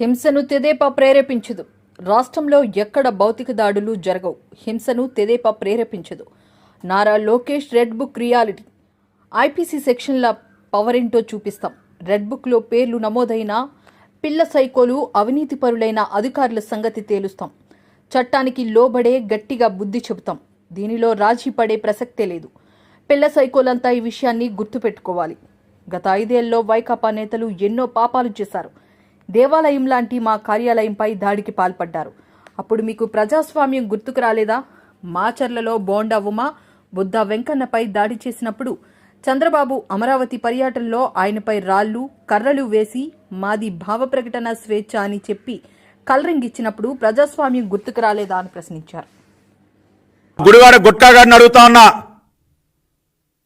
హింసను తెదేపా ప్రేరేపించదు. రాష్ట్రంలో ఎక్కడ భౌతిక దాడులు జరగవు. హింసను తెదేపా ప్రేరేపించదు. Nara Lokesh red book reality. IPC సెక్షన్ల పవర్ ఏంటో చూపిస్తాం. రెడ్ బుక్లో పేర్లు నమోదైన పిల్ల సైకోలు, అవినీతి పరులైన అధికారుల సంగతి తేలుస్తాం. చట్టానికి లోబడే గట్టిగా బుద్ధి చెబుతాం. దీనిలో రాజీ పడే ప్రసక్తే లేదు. పిల్ల సైకోలంతా ఈ విషయాన్ని గుర్తుపెట్టుకోవాలి. గత 5 ఏళ్లలో వైకాపా నేతలు ఎన్నో పాపాలు చేశారు. దేవాలయం లాంటి మా కార్యాలయంపై దాడికి పాల్పడ్డారు. అప్పుడు మీకు ప్రజాస్వామ్యం గుర్తుకు రాలేదా? మాచర్లలో బోండా ఉమా, బుద్ధ వెంకన్నపై దాడి చేసినప్పుడు చంద్రబాబు అమరావతి పర్యటనలో ఆయనపై రాళ్లు, కర్రలు వేసి మాది భావ ప్రకటన స్వేచ్ఛ అని చెప్పి కలరింగ్ ఇచ్చినప్పుడు ప్రజాస్వామ్యం గుర్తుకు రాలేదా అని ప్రశ్నించారు. గుడివాడ గుట్కా గారిని అడుగుతా ఉన్నా,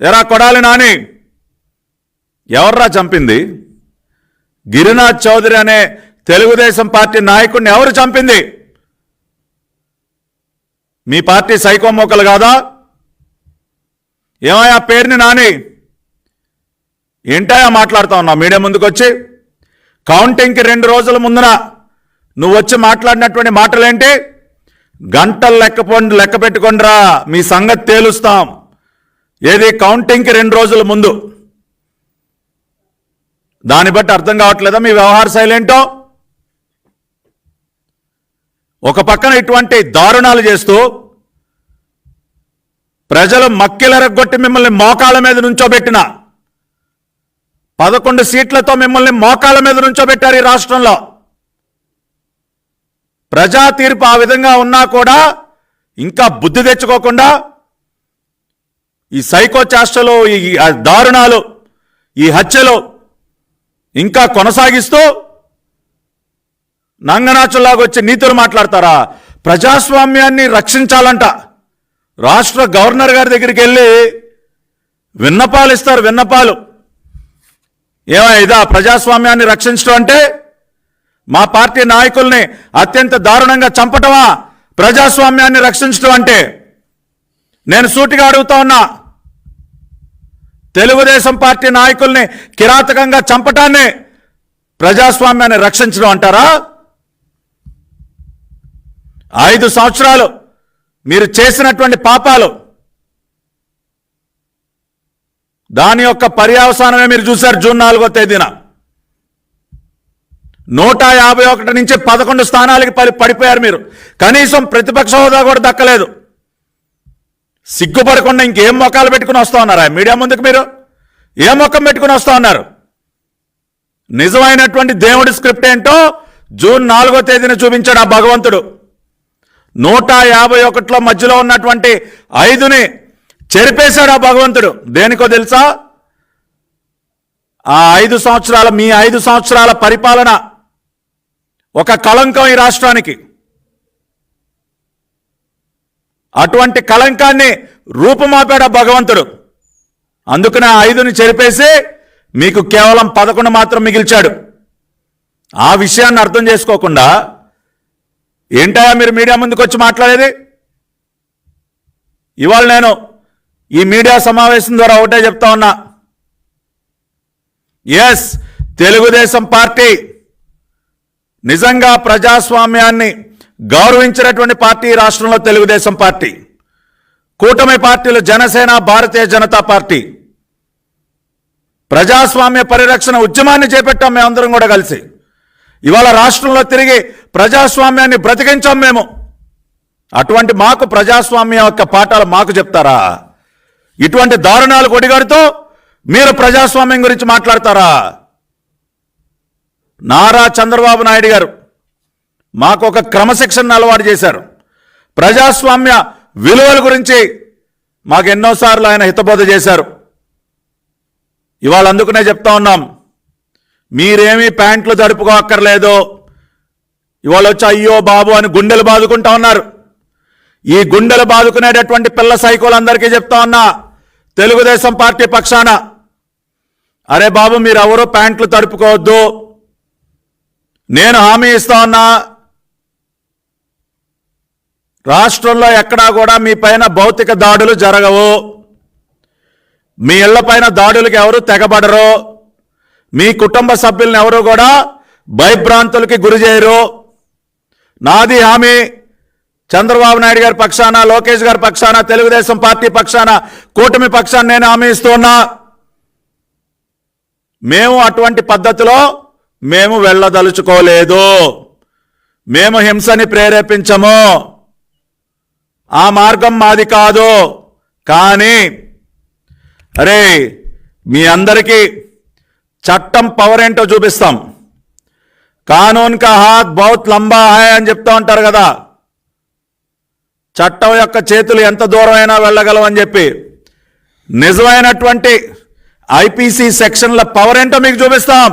ఎరా కొడాలి నాని, ఎవర్రా చంపింది? గిరినాథ్ చౌదరి అనే తెలుగుదేశం పార్టీ నాయకుడిని ఎవరు చంపింది? మీ పార్టీ సైకో మోకలు కాదా? ఏమయ్యా పేరుని నాని, ఏంటయా మాట్లాడుతా ఉన్నావు మీడియా ముందుకొచ్చి? కౌంటింగ్కి 2 రోజుల ముందున నువ్వు వచ్చి మాట్లాడినటువంటి మాటలేంటి? గంటలు లెక్క పెట్టుకుండ్రా, మీ సంగతి తేలుస్తాం. ఏది కౌంటింగ్కి 2 రోజుల ముందు? దాన్ని బట్టి అర్థం కావట్లేదా మీ వ్యవహార శైలి ఏంటో? ఒక పక్కన ఇటువంటి దారుణాలు చేస్తూ ప్రజలు మక్కిలరగొట్టి మిమ్మల్ని మోకాళ్ళ మీద నుంచోబెట్టిన 11 సీట్లతో మిమ్మల్ని మోకాళ్ళ మీద నుంచోబెట్టారు ఈ రాష్ట్రంలో. ప్రజా తీర్పు ఆ విధంగా ఉన్నా కూడా ఇంకా బుద్ధి తెచ్చుకోకుండా ఈ సైకో చేష్టలు, ఈ దారుణాలు, ఈ హత్యలు ఇంకా కొనసాగిస్తూ నంగనాచుల్లాగా వచ్చి నీతులు మాట్లాడతారా? ప్రజాస్వామ్యాన్ని రక్షించాలంట. రాష్ట్ర గవర్నర్ గారి దగ్గరికి వెళ్ళి విన్నపాలు ఇస్తారు. విన్నపాలు ఇదా ప్రజాస్వామ్యాన్ని రక్షించడం అంటే? మా పార్టీ నాయకుల్ని అత్యంత దారుణంగా చంపటమా ప్రజాస్వామ్యాన్ని రక్షించడం అంటే? నేను సూటిగా అడుగుతా ఉన్నా, తెలుగుదేశం పార్టీ నాయకుల్ని కిరాతకంగా చంపటాన్ని ప్రజాస్వామ్యాన్ని రక్షించడం అంటారా? 5 సంవత్సరాలు మీరు చేసినటువంటి పాపాలు, దాని యొక్క పర్యవసానమే మీరు చూశారు. జూన్ 4వ తేదీన 151 నుంచి 11 స్థానాలకి పడిపోయారు మీరు. కనీసం ప్రతిపక్ష హోదా కూడా దక్కలేదు. సిగ్గుపడకుండా ఇంకేం మొక్కలు పెట్టుకుని వస్తా ఉన్నారా మీడియా ముందుకు? మీరు ఏ మొక్కం పెట్టుకుని వస్తా ఉన్నారు? నిజమైనటువంటి దేవుడి స్క్రిప్ట్ ఏంటో జూన్ 4వ తేదీన చూపించాడు ఆ భగవంతుడు. 151లో మధ్యలో ఉన్నటువంటి 5ని చెరిపేశాడు ఆ భగవంతుడు. దేనికో తెలుసా? ఆ 5 సంవత్సరాల, మీ 5 సంవత్సరాల పరిపాలన ఒక కళంకం ఈ రాష్ట్రానికి. అటువంటి కళంకాన్ని రూపుమాపాడు ఆ భగవంతుడు. అందుకనే 5ని చెరిపేసి మీకు కేవలం 11 మాత్రం మిగిల్చాడు. ఆ విషయాన్ని అర్థం చేసుకోకుండా ఏంటయా మీరు మీడియా ముందుకు వచ్చి మాట్లాడేది? ఇవాళ నేను ఈ మీడియా సమావేశం ద్వారా ఒకటే చెప్తా ఉన్నా, ఎస్, తెలుగుదేశం పార్టీ నిజంగా ప్రజాస్వామ్యాన్ని గౌరవించినటువంటి పార్టీ రాష్ట్రంలో తెలుగుదేశం పార్టీ. కూటమి పార్టీలు జనసేన, భారతీయ జనతా పార్టీ ప్రజాస్వామ్య పరిరక్షణ ఉద్యమాన్ని చేపట్టాం మేమందరం కూడా కలిసి. ఇవాళ రాష్ట్రంలో తిరిగి ప్రజాస్వామ్యాన్ని బ్రతికించాం మేము. అటువంటి మాకు ప్రజాస్వామ్యం యొక్క పాఠాలు మాకు చెప్తారా? ఇటువంటి దారుణాలు కొడిగడుతూ మీరు ప్రజాస్వామ్యం గురించి మాట్లాడతారా? నారా చంద్రబాబు నాయుడు గారు మాకు ఒక క్రమశిక్షణ అలవాటు చేశారు. ప్రజాస్వామ్య విలువల గురించి మాకు ఎన్నోసార్లు ఆయన హితబోధ చేశారు. ఇవాళ అందుకనే చెప్తా ఉన్నాం, మీరేమీ ప్యాంట్లు జరుపుకోక్కర్లేదు. ఇవాళ వచ్చి అయ్యో బాబు అని గుండెలు బాదుకుంటా ఉన్నారు. ఈ గుండెలు బాదుకునేటటువంటి పిల్ల సైకోలందరికీ చెప్తా ఉన్నా తెలుగుదేశం పార్టీ పక్షాన, అరే బాబు మీరెవరూ ప్యాంట్లు తడుపుకోవద్దు. నేను హామీ ఇస్తా ఉన్నా, రాష్ట్రంలో ఎక్కడా కూడా మీ పైన భౌతిక దాడులు జరగవు. మీ ఇళ్ల పైన దాడులకు ఎవరు తెగబడరు. మీ కుటుంబ సభ్యులను ఎవరు కూడా భయభ్రాంతులకి గురి చేయరు. నాది హామీ, చంద్రబాబు నాయుడు గారి పక్షాన, లోకేష్ గారి పక్షాన, తెలుగుదేశం పార్టీ పక్షాన, కూటమి పక్షాన నేను హామీ ఇస్తున్నా. మేము అటువంటి పద్ధతిలో మేము వెళ్ళదలుచుకోలేదు. మేము హింసని ప్రేరేపించము. ఆ మార్గం మాది కాదు. కానీ అరే, మీ అందరికీ చట్టం పవర్ ఏంటో చూపిస్తాం. కానూన్ కా హాత్ బహుత్ లంబా హై అని చెప్తా ఉంటారు కదా. చట్టం యొక్క చేతులు ఎంత దూరమైనా వెళ్ళగలవని చెప్పి నిజమైనటువంటి ఐపీసీ సెక్షన్ల పవర్ ఏంటో మీకు చూపిస్తాం.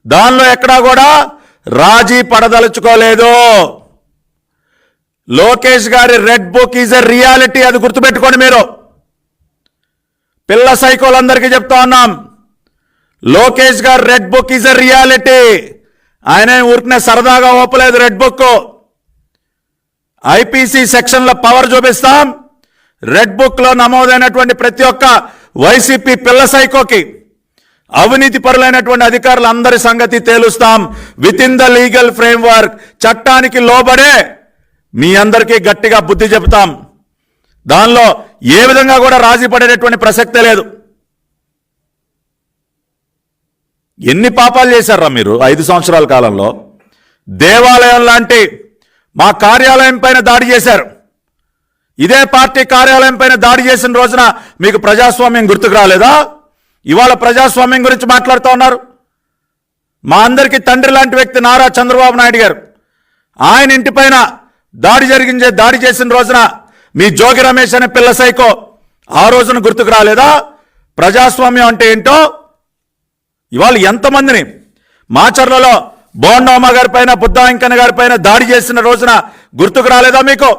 దానిలో ఎక్కడా కూడా రాజీ పడదలుచుకోలేదు. లోకేష్ గారి red book is a reality, అది గుర్తుపెట్టుకోండి. మీరు పిల్ల సైకోలందరికీ చెప్తా ఉన్నాం, లోకేష్ గారి red book is a reality. ఆయన ఊరికనే సరదాగా ఓపలేదు రెడ్ బుక్. ఐపీసీ సెక్షన్ల పవర్ చూపిస్తాం. రెడ్ బుక్ లో నమోదైనటువంటి ప్రతి ఒక్క వైసీపీ పిల్ల సైకోకి, అవినీతి పరులైనటువంటి అధికారులందరి సంగతి తేలుస్తాం. Within the legal framework, చట్టానికి లోబడే మీ అందరికీ గట్టిగా బుద్ధి చెబుతాం. దానిలో ఏ విధంగా కూడా రాజీ పడేటటువంటి ప్రసక్తే లేదు. ఎన్ని పాపాలు చేశారా మీరు 5 సంవత్సరాల కాలంలో? దేవాలయం లాంటి మా కార్యాలయం పైన దాడి చేశారు. ఇదే పార్టీ కార్యాలయం పైన దాడి చేసిన రోజున మీకు ప్రజాస్వామ్యం గుర్తుకు రాలేదా? ఇవాళ ప్రజాస్వామ్యం గురించి మాట్లాడుతూ ఉన్నారు. మా అందరికీ తండ్రి లాంటి వ్యక్తి నారా చంద్రబాబు నాయుడు గారు, ఆయన ఇంటిపైన దాడి చేసిన రోజున మీ జోగి రమేష్ అనే పిల్ల సైకో ఆ రోజున గుర్తుకు రాలేదా? ప్రజాస్వామ్యం అంటే ఏంటో ఇవాళ ఎంతమందిని మాచర్లలో బోండమ్మ గారి పైన, బుద్ధా వెంకన్న గారి పైన దాడి చేసిన రోజున గుర్తుకు రాలేదా మీకు?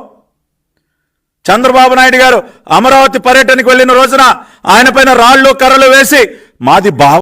చంద్రబాబు నాయుడు గారు అమరావతి పర్యటనకు వెళ్ళిన రోజున ఆయన పైన రాళ్లు కర్రలు వేసి మాది